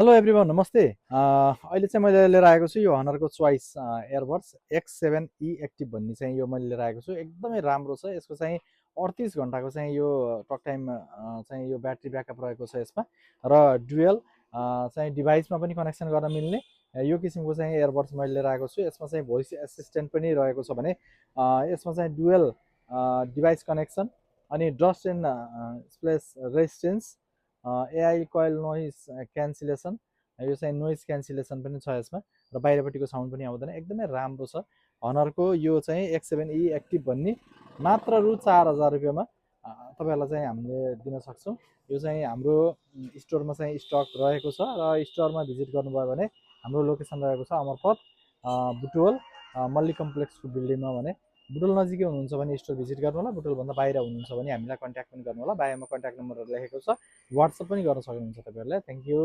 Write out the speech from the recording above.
Hello everyone नमस्ते। अहिले चाहिँ मैले लिएर आएको छु यो हनरको चोइस एयरबड्स X7E एक्टिभ भन्ने चाहिँ यो मैले लिएर आएको छु। एकदमै राम्रो छ। यसको चाहिँ 38 घन्टाको चाहिँ यो टक टाइम चाहिँ यो ब्याट्री ब्याकअप रहेको छ यसमा र डुअल चाहिँ डिभाइसमा पनि कनेक्सन गर्न मिल्ने यो किसिमको चाहिँ एयरबड्स मैले लिएर आएको छु। यसमा चाहिँ भोइस एसिस्टेन्ट पनि रहेको छ भने यसमा चाहिँ डुअल डिभाइस कनेक्सन अनि dust and splash resistance AI coil noise cancellation यो चाहिँ नोइज क्यान्सलेसन पनि छ यसमा र बाहिरपट्टिको साउन्ड पनि आउँदैन। एकदमै राम्रो छ हनरको यो चाहिँ X7E एक्टिभ भन्ने मात्र रु 4000 रुपियाँमा तपाईँहरूलाई चाहिँ हामीले दिन सक्छौँ। यो चाहिँ हाम्रो स्टोरमा चाहिँ स्टक रहेको छ र स्टोरमा भिजिट गर्नुभयो भने हाम्रो लोकेसन रहेको छ अमरपथ बुटवल मल्ली कम्प्लेक्सको बिल्डिङमा भने बुटोल नजिकै हुनुहुन्छ भने स्टोर भिजिट गर्नु होला। बुटोलभन्दा बाहिर हुनुहुन्छ भने हामीलाई कन्ट्याक्ट पनि गर्नु होला। बायोमा कन्ट्याक्ट नम्बरहरू लेखेको छ, वाट्सएप पनि गर्न सक्नुहुन्छ तपाईँहरूले। Thank you.